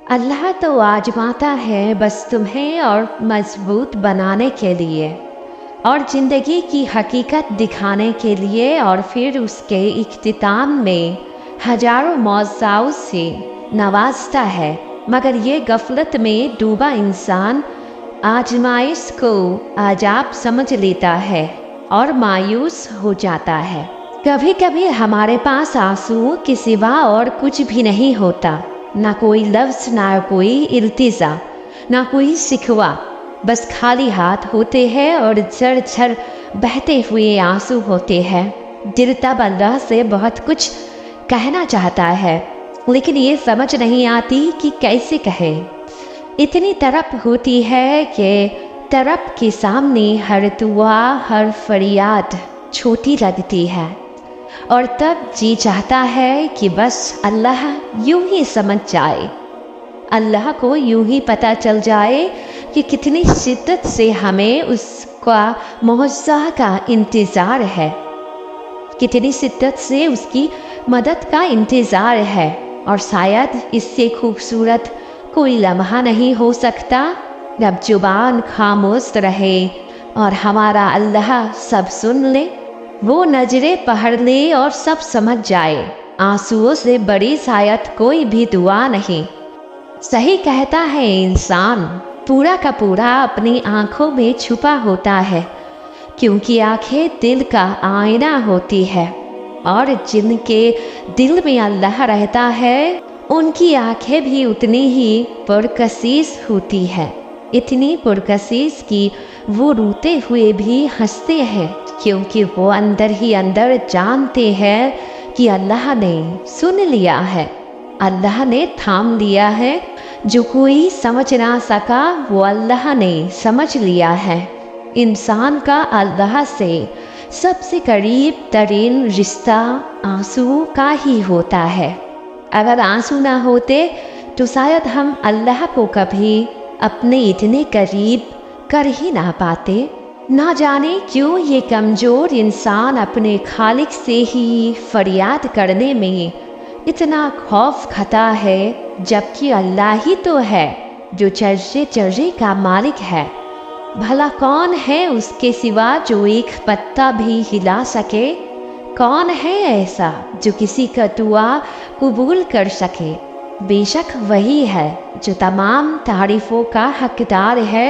अल्लाह तो आजमाता है बस तुम्हें और मजबूत बनाने के लिए और ज़िंदगी की हकीकत दिखाने के लिए, और फिर उसके इख्तिताम में हजारों मौज़ाओं से नवाजता है। मगर ये गफलत में डूबा इंसान आजमाइश को अजाब समझ लेता है और मायूस हो जाता है। कभी कभी हमारे पास आंसुओं के सिवा और कुछ भी नहीं होता, ना कोई लफ्ज़, ना कोई इल्तिजा, ना कोई शिकवा, बस खाली हाथ होते हैं और झरझर बहते हुए आंसू होते हैं। दिल तब अल्लाह से बहुत कुछ कहना चाहता है, लेकिन ये समझ नहीं आती कि कैसे कहे। इतनी तड़प होती है कि तड़प के सामने हर दुआ, हर फरियाद छोटी लगती है, और तब जी चाहता है कि बस अल्लाह यूं ही समझ जाए, अल्लाह को यूं ही पता चल जाए कि कितनी शिद्दत से हमें उसका मुआवजा का इंतज़ार है, कितनी शिद्दत से उसकी मदद का इंतज़ार है। और शायद इससे खूबसूरत कोई लम्हा नहीं हो सकता जब जुबान खामोश रहे और हमारा अल्लाह सब सुन ले, वो नजरें पढ़ ले और सब समझ जाए। आंसुओं से बड़ी शायद कोई भी दुआ नहीं। सही कहता है इंसान, पूरा का पूरा अपनी आँखों में छुपा होता है, क्योंकि आँखें दिल का आईना होती है, और जिनके दिल में अल्लाह रहता है उनकी आँखें भी उतनी ही पुरकशीश होती है, इतनी पुरकशीश कि वो रोते हुए भी हंसते हैं, क्योंकि वो अंदर ही अंदर जानते हैं कि अल्लाह ने सुन लिया है, अल्लाह ने थाम लिया है। जो कोई समझ ना सका वो अल्लाह ने समझ लिया है। इंसान का अल्लाह से सबसे करीब तरीन रिश्ता आंसू का ही होता है। अगर आंसू ना होते तो शायद हम अल्लाह को कभी अपने इतने करीब कर ही ना पाते। ना जाने क्यों ये कमज़ोर इंसान अपने खालिक से ही फरियाद करने में इतना खौफ खाता है, जबकि अल्लाह ही तो है जो चर्चे चर्चे का मालिक है। भला कौन है उसके सिवा जो एक पत्ता भी हिला सके? कौन है ऐसा जो किसी का दुआ कबूल कर सके? बेशक वही है जो तमाम तारीफ़ों का हकदार है,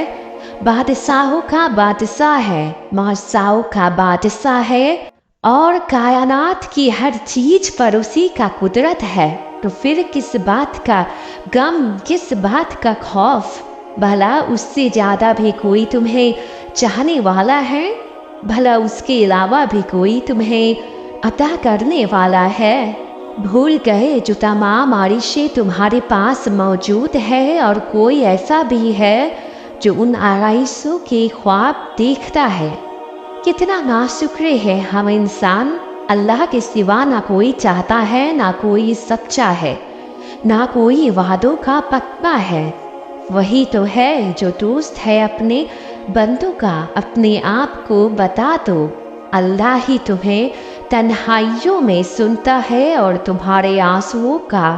बादशाहों का बादशाह है, मौज़ाओं का बादशाह है, और कायनात की हर चीज़ पर उसी का कुदरत है। तो फिर किस बात का गम, किस बात का खौफ? भला उससे ज़्यादा भी कोई तुम्हें चाहने वाला है? भला उसके अलावा भी कोई तुम्हें अता करने वाला है? भूल गए जो तमाम आरिशें तुम्हारे पास मौजूद है, और कोई ऐसा भी है जो उन आराइशों के ख्वाब देखता है। कितना नाशुक्र है हम इंसान। अल्लाह के सिवा ना कोई चाहता है, ना कोई सच्चा है, ना कोई वादों का पक्का है। वही तो है जो दोस्त है अपने बंदों का। अपने आप को बता दो, अल्लाह ही तुम्हें तन्हाइयों में सुनता है और तुम्हारे आंसुओं का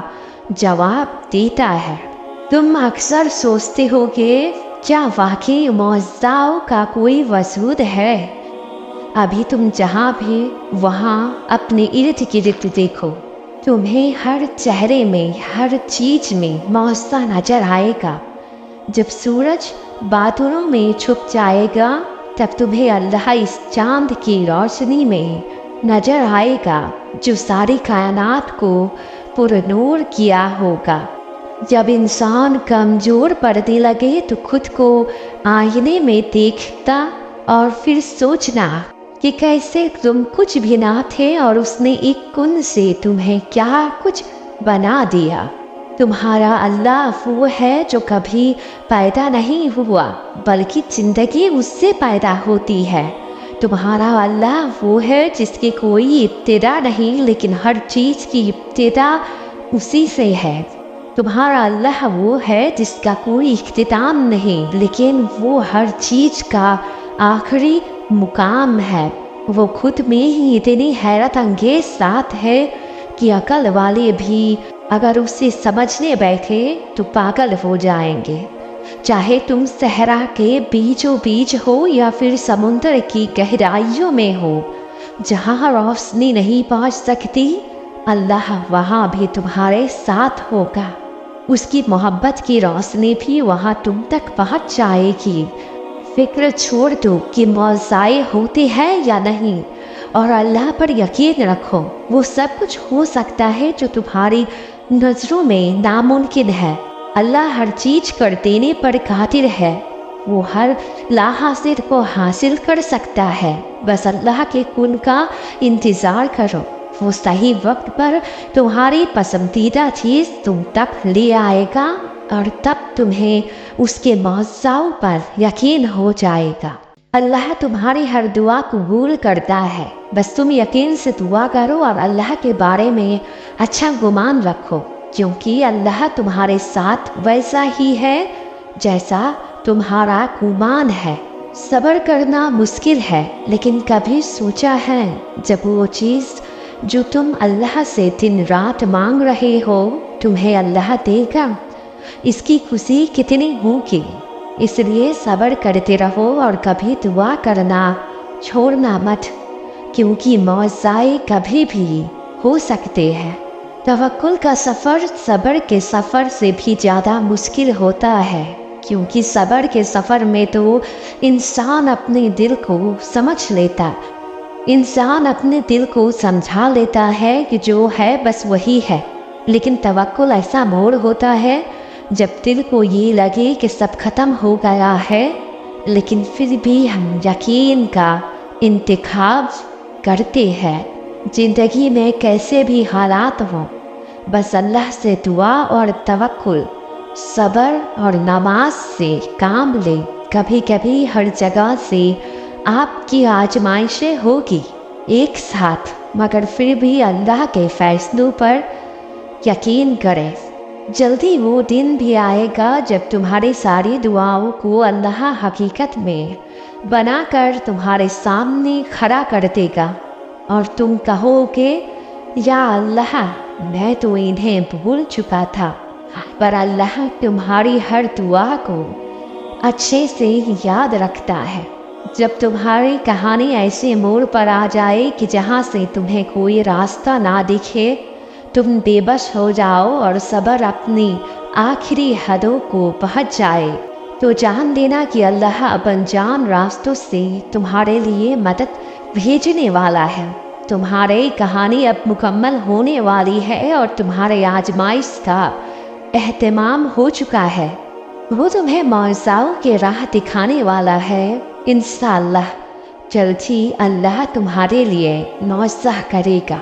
जवाब देता है। तुम अक्सर सोचते हो कि क्या वाकई मौज़ाओं का कोई वजूद है? अभी तुम जहाँ भी वहाँ अपने इर्द गिर्द देखो, तुम्हें हर चेहरे में, हर चीज़ में मौज़ा नजर आएगा। जब सूरज बादलों में छुप जाएगा, तब तुम्हें अल्लाह इस चांद की रोशनी में नजर आएगा जो सारी कायनात को पुरनूर किया होगा। जब इंसान कमज़ोर पड़ने लगे तो खुद को आईने में देखता और फिर सोचना कि कैसे तुम कुछ भी ना थे और उसने एक कुन से तुम्हें क्या कुछ बना दिया। तुम्हारा अल्लाह वो है जो कभी पैदा नहीं हुआ, बल्कि ज़िंदगी उससे पैदा होती है। तुम्हारा अल्लाह वो है जिसकी कोई इब्तिदा नहीं, लेकिन हर चीज़ की इब्तिदा उसी से है। तुम्हारा अल्लाह वो है जिसका कोई इख्तिताम नहीं, लेकिन वो हर चीज़ का आखिरी मुकाम है। वो खुद में ही इतनी हैरत अंगेज ज़ात है कि अकल वाले भी अगर उसे समझने बैठे तो पागल हो जाएंगे। चाहे तुम सहरा के बीचों बीच हो या फिर समुद्र की गहराइयों में हो, जहाँ रोशनी नहीं पहुँच सकती, अल्लाह वहाँ भी तुम्हारे साथ होगा। उसकी मोहब्बत की रोशनी भी वहाँ तुम तक पहुँच जाएगी। फिक्र छोड़ दो कि मौज़ाए होते हैं या नहीं, और अल्लाह पर यकीन रखो। वो सब कुछ हो सकता है जो तुम्हारी नज़रों में नामुमकिन है। अल्लाह हर चीज़ कर देने पर कादिर है। वो हर लाहासिल को हासिल कर सकता है। बस अल्लाह के कुन का इंतज़ार करो। वो सही वक्त पर तुम्हारी पसंदीदा चीज़ तुम तक ले आएगा और तब तुम्हें उसके मौज़ाओं पर यकीन हो जाएगा। अल्लाह तुम्हारी हर दुआ कबूल करता है। बस तुम यकीन से दुआ करो और अल्लाह के बारे में अच्छा गुमान रखो, क्योंकि अल्लाह तुम्हारे साथ वैसा ही है जैसा तुम्हारा गुमान है। सब्र करना मुश्किल है, लेकिन कभी सोचा है जब वो चीज़ जो तुम अल्लाह से दिन रात मांग रहे हो तुम्हें अल्लाह देगा, इसकी खुशी कितनी होगी। इसलिए सब्र करते रहो और कभी दुआ करना छोड़ना मत, क्योंकि मौज़ाए कभी भी हो सकते हैं। तवक्कुल का सफ़र सब्र के सफ़र से भी ज़्यादा मुश्किल होता है, क्योंकि सब्र के सफ़र में तो इंसान अपने दिल को समझ लेता, इंसान अपने दिल को समझा लेता है कि जो है बस वही है। लेकिन तवक्कुल ऐसा मोड़ होता है जब दिल को ये लगे कि सब खत्म हो गया है, लेकिन फिर भी हम यकीन का इंतखाब करते हैं। ज़िंदगी में कैसे भी हालात हों, बस अल्लाह से दुआ और तवक्कुल, सब्र और नमाज से काम ले। कभी कभी हर जगह से आपकी आजमाइशें होगी एक साथ, मगर फिर भी अल्लाह के फैसलों पर यकीन करें। जल्दी वो दिन भी आएगा जब तुम्हारी सारी दुआओं को अल्लाह हकीकत में बनाकर तुम्हारे सामने खड़ा कर देगा और तुम कहोगे, या अल्लाह, मैं तो इन्हें भूल चुका था। पर अल्लाह तुम्हारी हर दुआ को अच्छे से याद रखता है। जब तुम्हारी कहानी ऐसे मोड़ पर आ जाए कि जहाँ से तुम्हें कोई रास्ता ना दिखे, तुम बेबस हो जाओ और सब्र अपनी आखिरी हदों को पहुँच जाए, तो जान लेना कि अल्लाह अनजान रास्तों से तुम्हारे लिए मदद भेजने वाला है। तुम्हारी कहानी अब मुकम्मल होने वाली है और तुम्हारे आजमाइश का एहतमाम हो चुका है। वो तुम्हें मौज़ाओं के राह दिखाने वाला है। इंशाअल्लाह जल्द ही अल्लाह तुम्हारे लिए मौज़ा करेगा।